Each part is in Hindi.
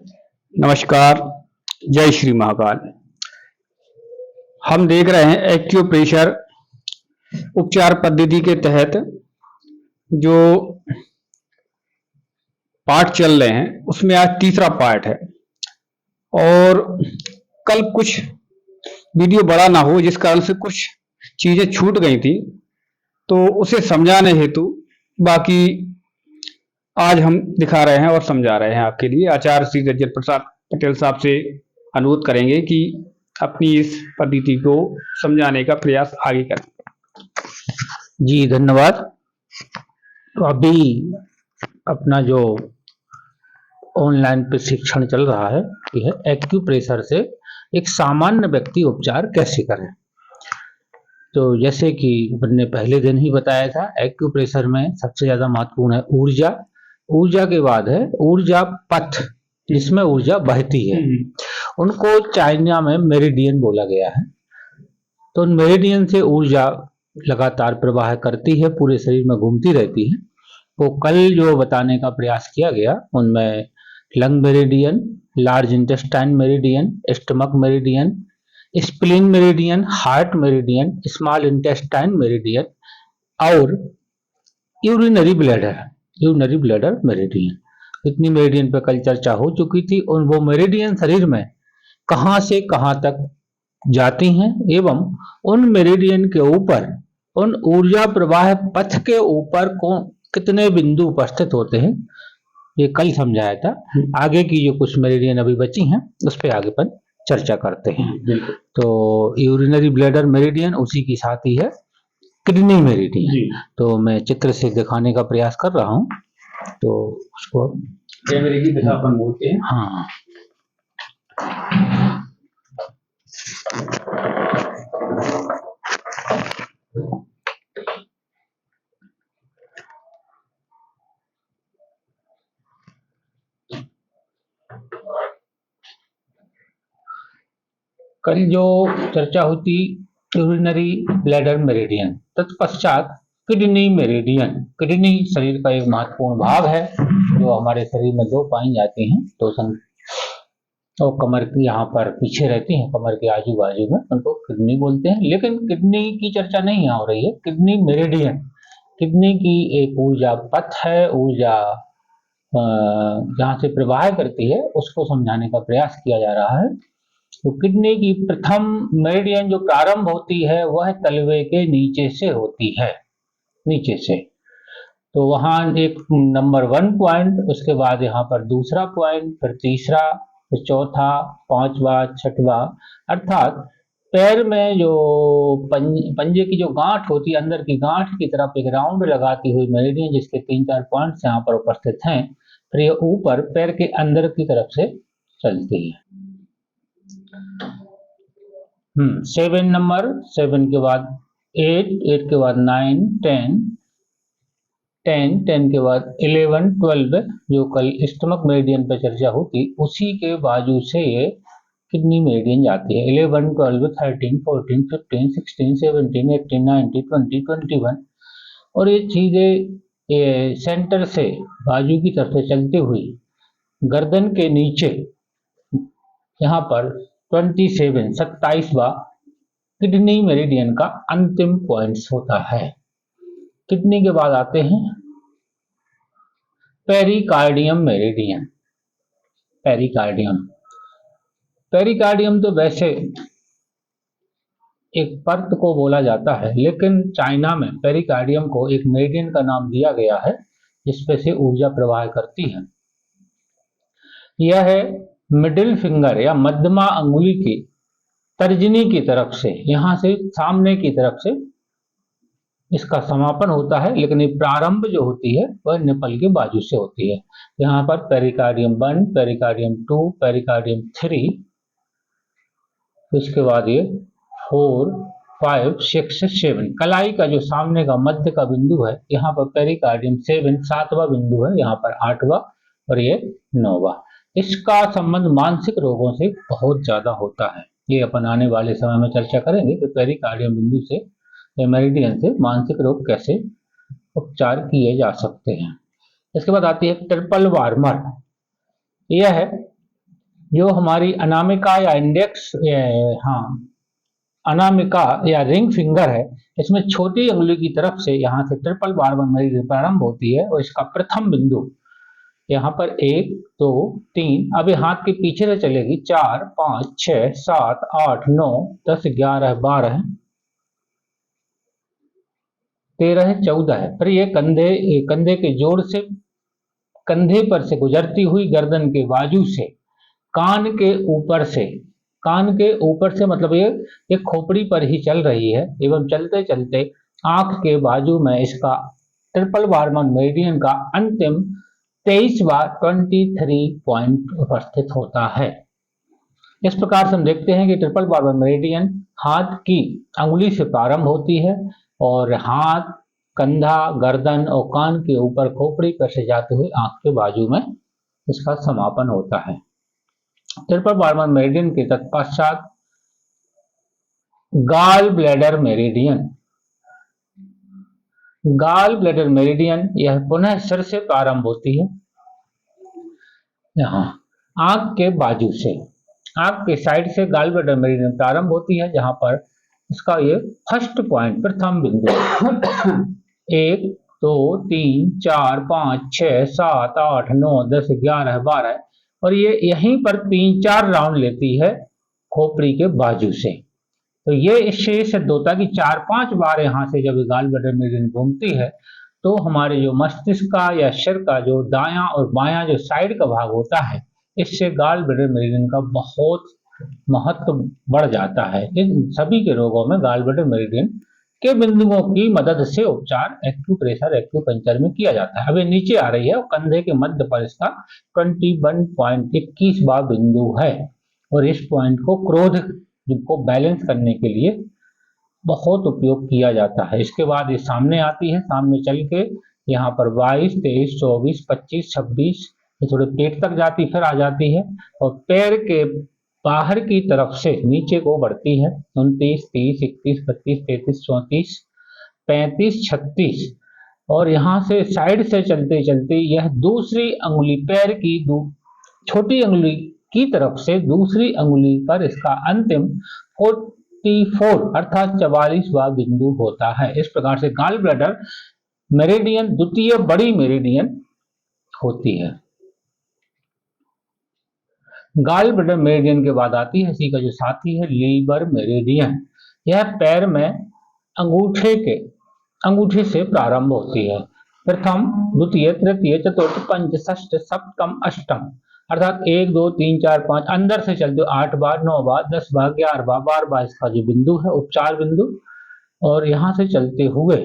नमस्कार, जय श्री महाकाल। हम देख रहे हैं एक्यूप्रेशर उपचार पद्धति के तहत जो पार्ट चल रहे हैं उसमें आज तीसरा पार्ट है। और कल कुछ वीडियो बड़ा ना हो जिस कारण से कुछ चीजें छूट गई थी, तो उसे समझाने हेतु बाकी आज हम दिखा रहे हैं और समझा रहे हैं आपके लिए। आचार्य श्री रजत प्रसाद पटेल साहब से अनुरोध करेंगे कि अपनी इस पद्धति को समझाने का प्रयास आगे करें। जी धन्यवाद। तो अभी अपना जो ऑनलाइन प्रशिक्षण चल रहा है यह एक्यूप्रेशर से एक सामान्य व्यक्ति उपचार कैसे करें। तो जैसे कि मैंने पहले दिन ही बताया था, एक्यूप्रेशर में सबसे ज्यादा महत्वपूर्ण है ऊर्जा। ऊर्जा के बाद है ऊर्जा पथ, जिसमें ऊर्जा बहती है। उनको चाइना में मेरिडियन बोला गया है। तो उन मेरिडियन से ऊर्जा लगातार प्रवाह करती है, पूरे शरीर में घूमती रहती है। तो कल जो बताने का प्रयास किया गया उनमें lung meridian, large intestine meridian, stomach meridian, spleen meridian, heart meridian, small intestine meridian और यूरिनरी ब्लैडर मेरिडियन, इतनी मेरिडियन पर कल चर्चा हो चुकी थी। और वो मेरिडियन शरीर में कहां से कहां तक जाती हैं एवं उन मेरिडियन के ऊपर, उन ऊर्जा प्रवाह पथ के ऊपर कितने बिंदु उपस्थित होते हैं, ये कल समझाया था। आगे की जो कुछ मेरिडियन अभी बची हैं उस पर आगे पर चर्चा करते हैं। तो यूरिनरी ब्लैडर मेरिडियन उसी की साथ ही है किडनी मेरिडियन। तो मैं चित्र से दिखाने का प्रयास कर रहा हूं, तो उसको कैमरे की दिशा अपन बोलते हैं। हाँ, कल जो चर्चा हुई यूरिनरी ब्लैडर मेरिडियन, तत्पश्चात किडनी मेरिडियन। किडनी शरीर का एक महत्वपूर्ण भाग है जो हमारे शरीर में दो पाई जाती हैं, तो कमर की यहाँ पर पीछे रहती हैं, कमर के आजू बाजू में, उनको किडनी बोलते हैं। लेकिन किडनी की चर्चा नहीं यहाँ हो रही है। किडनी मेरिडियन, किडनी की एक ऊर्जा पथ है, ऊर्जा जहाँ से प्रवाह करती है उसको समझाने का प्रयास किया जा रहा है। तो किडनी की प्रथम मेरिडियन जो प्रारंभ होती है वह तलवे के नीचे से होती है, नीचे से। तो वहां एक नंबर 1 पॉइंट, उसके बाद यहाँ पर दूसरा पॉइंट, फिर तीसरा, फिर चौथा, पांचवा, छठवा, अर्थात पैर में जो पंजे की जो गांठ होती है, अंदर की गांठ की तरफ एक राउंड लगाती हुई मेरिडियन जिसके 3-4 पॉइंट्स यहाँ पर उपस्थित हैं, फिर ये ऊपर पैर के अंदर की तरफ से चलती है। 7 नंबर, 7 के बाद 8, 8 के बाद 9, 10, 10 के बाद 11, 12, जो कल स्टमक मेरिडियन पर चर्चा होती उसी के बाजू से ये किडनी मेरिडियन जाती है। 11, 12, 13, 14, 15, 16, 17, 18, 19, 20, 21 और ये चीजें सेंटर से बाजू की तरफ से चलती हुई गर्दन के नीचे यहाँ पर 27वां किडनी मेरिडियन का अंतिम पॉइंट्स होता है। किडनी के बाद आते हैं पेरिकार्डियम मेरिडियन। पेरिकार्डियम तो वैसे एक पर्त को बोला जाता है, लेकिन चाइना में पेरिकार्डियम को एक मेरिडियन का नाम दिया गया है जिसपे से ऊर्जा प्रवाह करती है। यह है मिडिल फिंगर या मध्यमा अंगुली की तर्जनी की तरफ से, यहां से सामने की तरफ से इसका समापन होता है, लेकिन ये प्रारंभ जो होती है वह निपल के बाजू से होती है। यहाँ पर पेरिकार्डियम 1, पेरिकार्डियम 2, पेरिकार्डियम 3, उसके बाद ये 4, 5, 6, 7, कलाई का जो सामने का मध्य का बिंदु है यहाँ पर पेरिकार्डियम 7, 7वां बिंदु है, यहाँ पर 8वां और ये 9वां। इसका संबंध मानसिक रोगों से बहुत ज्यादा होता है। ये अपन आने वाले समय में चर्चा करेंगे कि पेरिकार्डियम बिंदु से या मेरिडियन से मानसिक रोग कैसे उपचार किए जा सकते हैं। इसके बाद आती है ट्रिपल वार्मर। यह है जो हमारी अनामिका या इंडेक्स, हाँ, अनामिका या रिंग फिंगर है, इसमें छोटी उंगली की तरफ से यहाँ से ट्रिपल बार्बन मेरिडियन प्रारंभ होती है और इसका प्रथम बिंदु यहाँ पर 1 2 3, अब ये हाथ के पीछे से चलेगी 4 5 6 7 8 9 10 11 12 13 14 है। फिर ये कंधे के जोड़ से, कंधे पर से गुजरती हुई गर्दन के बाजू से, कान के ऊपर से, कान के ऊपर से मतलब ये खोपड़ी पर ही चल रही है एवं चलते चलते आंख के बाजू में इसका ट्रिपल बार्बन मेरिडियन का अंतिम 23वां 23 पॉइंट उपस्थित होता है। इस प्रकार से हम देखते हैं कि ट्रिपल बार्बन मेरिडियन हाथ की अंगुली से प्रारंभ होती है और हाथ, कंधा, गर्दन और कान के ऊपर खोपड़ी पर से जाते हुए आंख के बाजू में इसका समापन होता है। ट्रिपल बार्बन मेरिडियन के तत्पश्चात gall bladder meridian. Gall bladder meridian यह पुनः सिर से प्रारंभ होती है, यहाँ आंख के बाजू से, आंख के साइड से गाल ब्लैडर मेरिडियन प्रारंभ होती है, जहां पर इसका ये फर्स्ट पॉइंट, प्रथम बिंदु 1 2 3 4 5 6 7 8 9 10 11 12 और ये यहीं पर 3-4 राउंड लेती है खोपड़ी के बाजू से। तो ये इससे सिद्ध होता है कि 4-5 बार यहाँ से जब गाल ब्लैडर मेरिडियन घूमती है तो हमारे जो मस्तिष्क का या सिर का जो दायां और बायां जो साइड का भाग होता है, इससे गाल ब्लैडर मेरिडियन का बहुत महत्व बढ़ जाता है। इन सभी के रोगों में गाल ब्लैडर मेरिडियन के बिंदुओं की मदद से उपचार एक्यूप्रेशर, एक्यूपंक्चर में किया जाता है। अब ये नीचे आ रही है और कंधे के मध्य पर इसका 21.21वां बिंदु है और इस पॉइंट को क्रोध को बैलेंस करने के लिए बहुत उपयोग किया जाता है। इसके बाद ये सामने आती है, सामने चल के यहाँ पर 22 23 24 25 26 ये थोड़े पेट तक जाती, फिर आ जाती है और पैर के बाहर की तरफ से नीचे को बढ़ती है 29 30 31 32 33 34 35 36 और यहाँ से साइड से चलते चलते यह दूसरी अंगुली, पैर की छोटी अंगुली की तरफ से दूसरी अंगुली पर इसका अंतिम 44 अर्थात 44वां बिंदु होता है। इस प्रकार से गाल ब्लैडर मेरिडियन द्वितीय बड़ी मेरिडियन होती है। गाल ब्लैडर मेरिडियन के बाद आती है इसी का जो साथी है लीवर मेरिडियन। यह पैर में अंगूठे से प्रारंभ होती है। प्रथम, द्वितीय, तृतीय, चतुर्थ, पंच, षष्ठ, सप्तम, अष्टम अर्थात 1 2 3 4 5 अंदर से चलते 8 बार, 9 बार, 10 बार, 11 बार, 12 बार इसका जो बिंदु है उपचार बिंदु और यहां से चलते हुए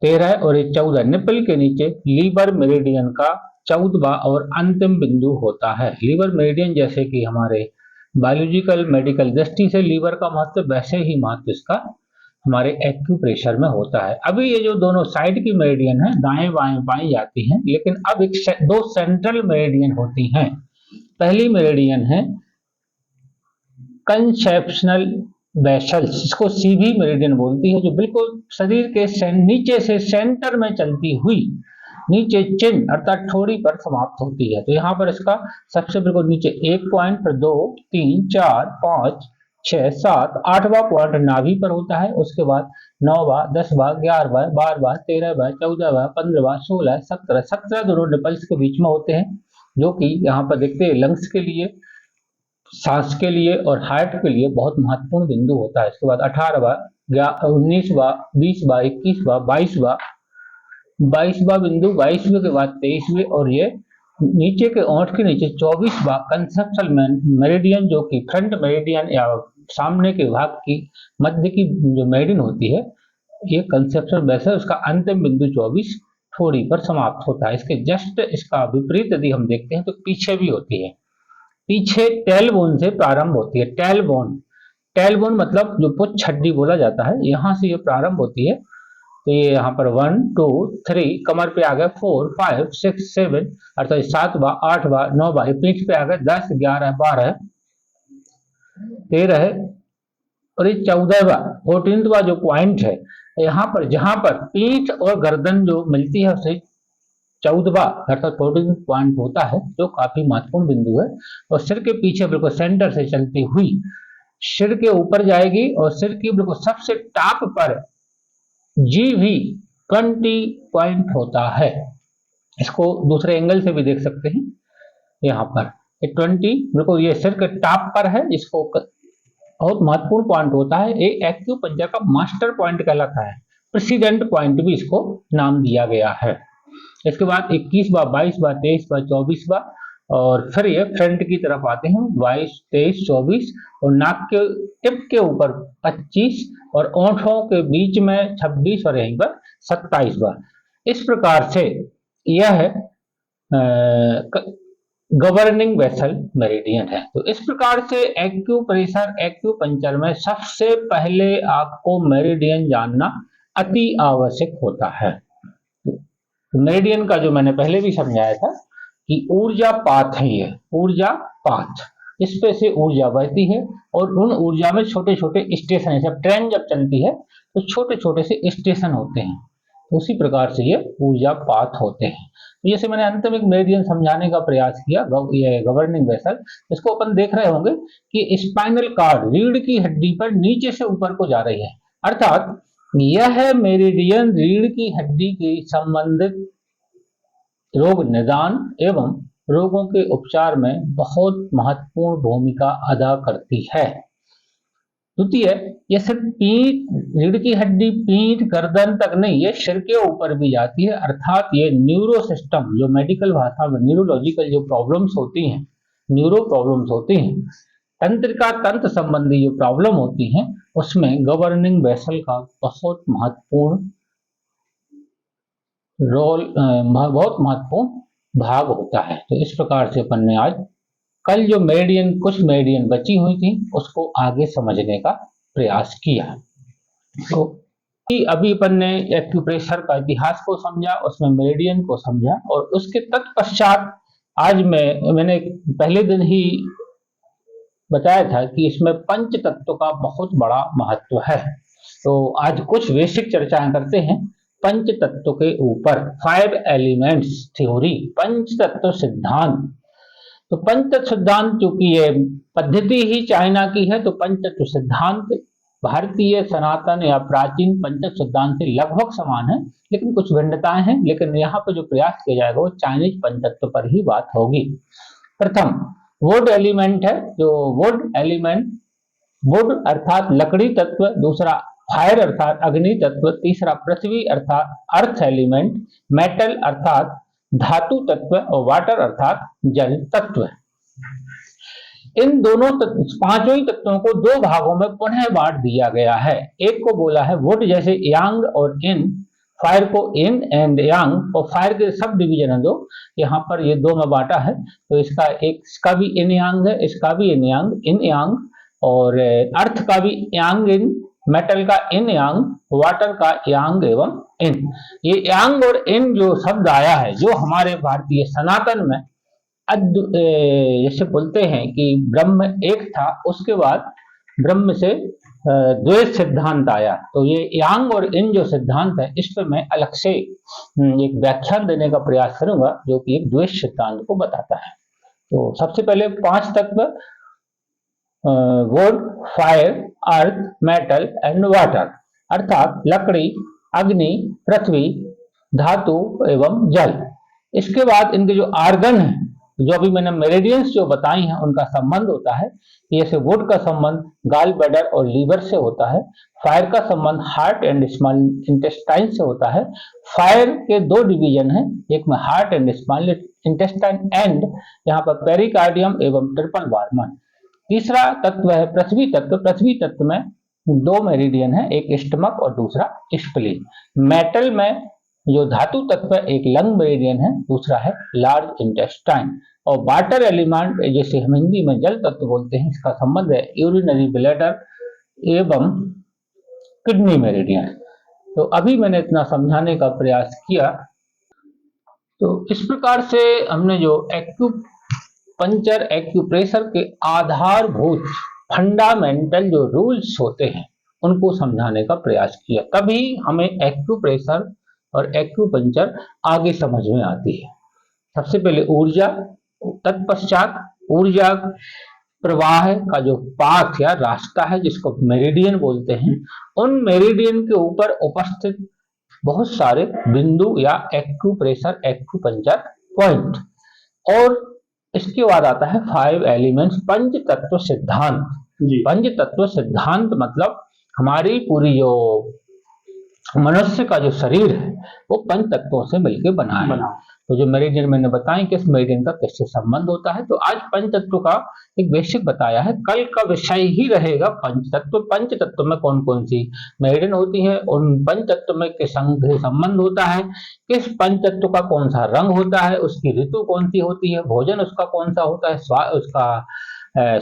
13 और 14 निपल के नीचे लीवर मेरिडियन का 14वां और अंतिम बिंदु होता है। लीवर मेरिडियन जैसे कि हमारे बायोलॉजिकल मेडिकल दृष्टि से लीवर का महत्व, वैसे ही महत्व इसका हमारे एक्यूप्रेशर में होता है। अभी ये जो दोनों साइड की मेरिडियन है दाएं बाएं पाई जाती हैं, लेकिन अब दो सेंट्रल मेरिडियन होती हैं। पहली मेरिडियन है कंसेप्शनल वेसल्स, इसको सीवी मेरिडियन बोलती है, जो बिल्कुल शरीर के नीचे से सेंटर में चलती हुई नीचे चिन अर्थात ठोड़ी पर समाप्त होती है। तो यहाँ पर इसका सबसे बिल्कुल नीचे 1 पॉइंट, फिर 2 3 4 5 6 7 8वां पॉइंट नाभि पर होता है। उसके बाद 9वां, 10वां, 11वां, 12वां, 13वां, 14वां, 15वां, 16, 17 दोनों निपल्स के बीच में होते हैं, जो कि यहाँ पर देखते हैं लंग्स के लिए, सांस के लिए और हार्ट के लिए बहुत महत्वपूर्ण बिंदु होता है। इसके बाद 18वां, 19वां, 20वां, 21वां, 22वां बिंदु, 22वें के बाद 23वें और ये नीचे के ओंठ के नीचे 24वां कंसेप्शनल मेरिडियन, जो कि फ्रंट मेरिडियन या सामने के भाग की मध्य की जो मेरिडियन होती है, ये कंसेप्शनल वेसल, उसका अंतिम बिंदु 24 ठोड़ी पर समाप्त होता है। इसके जस्ट इसका विपरीत यदि हम देखते हैं तो पीछे भी होती है, पीछे टेल बोन से प्रारंभ होती है। टेल बोन मतलब जो पुच्छ हड्डी बोला जाता है, यहां से ये प्रारंभ होती है। तो ये यहाँ पर 1 2 3 कमर पे आ गए, 4 5 6 7 अर्थात 7वां, 8वां, 9वां पीठ पे आ गए, 10 11 12 13 और ये 14वां 14वां जो पॉइंट है यहाँ पर, जहां पर पीठ और गर्दन जो मिलती है उसे 14वां अर्थात 14 पॉइंट होता है, जो काफी महत्वपूर्ण बिंदु है, और सिर के पीछे बिल्कुल सेंटर से चलती हुई सिर के ऊपर जाएगी और सिर की बिल्कुल सबसे टॉप पर GV20 पॉइंट होता है। इसको दूसरे एंगल से भी देख सकते हैं। यहाँ पर 20 बिल्कुल ये सिर के टॉप पर है, इसको बहुत महत्वपूर्ण पॉइंट होता है। ये एक्यूपंक्चर का मास्टर पॉइंट कहलाता है, प्रेसिडेंट पॉइंट भी इसको नाम दिया गया है। इसके बाद 21वां, 22वां, 23वां, 24वां, और फिर ये फ्रंट की तरफ आते हैं 22, 23, 24, और नाक के टिप के ऊपर 25, और ओंठों के बीच में 26, और यहीं पर 27वां। इस प्रकार से यह गवर्निंग वेसल मेरिडियन है। तो इस प्रकार से एक्यूप्रेशर एक्यूपंक्चर में सबसे पहले आपको मेरिडियन जानना अति आवश्यक होता है। तो मेरिडियन का जो मैंने पहले भी समझाया था कि ऊर्जा पाथ है, ये ऊर्जा पाथ, इस पे से ऊर्जा बहती है और उन ऊर्जा में छोटे छोटे स्टेशन है। जब ट्रेन जब चलती है तो छोटे छोटे से स्टेशन होते हैं, तो उसी प्रकार से ये ऊर्जा पाथ होते हैं। तो जैसे मैंने अंत में एक मेरिडियन समझाने का प्रयास किया, ये गवर्निंग वेसल, इसको अपन देख रहे होंगे कि स्पाइनल कार्ड रीढ़ की हड्डी पर नीचे से ऊपर को जा रही है, अर्थात यह मेरिडियन रीढ़ की हड्डी के संबंधित रोग निदान एवं रोगों के उपचार में बहुत महत्वपूर्ण भूमिका अदा करती है। द्वितीय, ये सिर्फ पीठ, रीढ़ की हड्डी पीठ गर्दन तक नहीं, ये सिर के ऊपर भी जाती है, अर्थात ये न्यूरो सिस्टम, जो मेडिकल भाषा में न्यूरोलॉजिकल जो प्रॉब्लम्स होती हैं, न्यूरो प्रॉब्लम्स होती हैं, तंत्रिका तंत्र संबंधी जो प्रॉब्लम होती हैं, उसमें गवर्निंग वेसल का बहुत महत्वपूर्ण रोल, बहुत महत्वपूर्ण भाग होता है। तो इस प्रकार से अपन ने आज कल जो मेरिडियन, कुछ मेरिडियन बची हुई थी, उसको आगे समझने का प्रयास किया। तो अभी अपन ने एक्यूप्रेशर का इतिहास को समझा, उसमें मेरिडियन को समझा, और उसके तत्पश्चात आज मैंने पहले दिन ही बताया था कि इसमें पंच तत्व का बहुत बड़ा महत्व है। तो आज कुछ बेसिक चर्चाएं करते हैं पंच तत्व के ऊपर। 5 एलिमेंट्स थ्योरी, पंच तत्व सिद्धांत। तो पंच तत्व सिद्धांत, चूंकि ये पद्धति ही चाइना की है, तो पंच तत्व सिद्धांत भारतीय सनातन या प्राचीन पंच तत्व सिद्धांत से लगभग समान है, लेकिन कुछ भिन्नताएं हैं। लेकिन यहाँ पर जो प्रयास किया जाएगा वो चाइनीज पंच तत्व पर ही बात होगी। प्रथम वुड एलिमेंट है, जो वुड एलिमेंट, वुड अर्थात लकड़ी तत्व, दूसरा फायर अर्थात अग्नि तत्व, तीसरा पृथ्वी अर्थात अर्थ एलिमेंट, मेटल अर्थात धातु तत्व, और वाटर अर्थात जल तत्व। इन दोनों पांचों ही तत्वों को दो भागों में पुनः बांट दिया गया है। एक को बोला है वुड, जैसे यांग और इन, फायर को इन एंड यांग, और फायर के सब डिवीजन है दो, यहाँ पर ये दो में बांटा है। तो इसका भी इन यांग है, इसका भी इन यांग, और अर्थ का भी यांग इन, मेटल का इन यांग, वाटर का यांग एवं इन। ये यांग और इन जो शब्द आया है, जो हमारे भारतीय सनातन में जैसे बोलते हैं कि ब्रह्म एक था, उसके बाद ब्रह्म से द्वैत सिद्धांत आया। तो ये यांग और इन जो सिद्धांत है, इस पर मैं अलग से एक व्याख्यान देने का प्रयास करूंगा, जो कि एक द्वैत सिद्धांत को बताता है। तो सबसे पहले 5 तत्व, would, fire, earth, metal and water, अर्थात लकड़ी, अग्नि, पृथ्वी, धातु एवं जल। इसके बाद इनके जो आर्गन है, जो अभी मैंने मेरिडियंस जो बताई हैं, उनका संबंध होता है। जैसे वुड का संबंध गाल ब्लैडर और लीवर से होता है, फायर का संबंध हार्ट एंड स्मॉल इंटेस्टाइन से होता है। फायर के 2 डिवीजन हैं, एक में heart and small intestine and यहाँ पर पेरिकार्डियम एवं ट्रिपल बार्मन। तीसरा तत्व है पृथ्वी तत्व। पृथ्वी तत्व में 2 मेरिडियन है, एक स्टमक और दूसरा स्प्लीन। मेटल में जो धातु तत्व है, एक लंग मेरिडियन है, दूसरा है लार्ज इंटेस्टाइन। और वाटर एलिमेंट, जैसे हम हिंदी में जल तत्व बोलते हैं, इसका संबंध है यूरिनरी ब्लैडर एवं किडनी मेरिडियन। तो अभी मैंने इतना समझाने का प्रयास किया। तो इस प्रकार से हमने जो एक्यूपंक्चर एक्यूप्रेशर के आधारभूत फंडामेंटल जो रूल्स होते हैं, उनको समझाने का प्रयास किया। तभी हमें एक्यूप्रेशर और एक्यूपंक्चर आगे समझ में आती है। सबसे पहले ऊर्जा, तत्पश्चात ऊर्जा प्रवाह का जो पाथ या रास्ता है जिसको मेरिडियन बोलते हैं, उन मेरिडियन के ऊपर उपस्थित बहुत सारे बिंदु या एक्यूप्रेशर एक्यूपंक्चर पॉइंट, और इसके बाद आता है 5 एलिमेंट्स पंच तत्व सिद्धांत। पंच तत्व सिद्धांत मतलब हमारी पूरी जो मनुष्य का जो शरीर है वो पंच तत्वों से मिलकर बना है। तो जो मेरिडियन मैंने बताया कि इस मेरिडियन का किससे संबंध होता है, तो आज पंच तत्व का एक बेसिक बताया है। कल का विषय ही रहेगा पंच तत्व। पंच तत्व में कौन कौन सी मेरिडियन होती है, उन पंच तत्व में किस संबंध होता है, किस पंच तत्व का कौन सा रंग होता है, उसकी ऋतु कौन सी होती है, भोजन उसका कौन सा होता है, उसका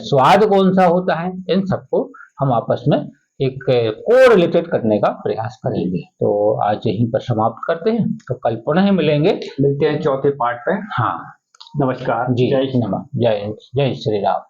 स्वाद कौन सा होता है, इन सबको हम आपस में एक कोरिलेटेड करने का प्रयास करेंगे। तो आज यहीं पर समाप्त करते हैं, तो कल पुनः मिलेंगे, मिलते हैं चौथे पार्ट पे। हाँ, नमस्कार जी, जय श्री राम।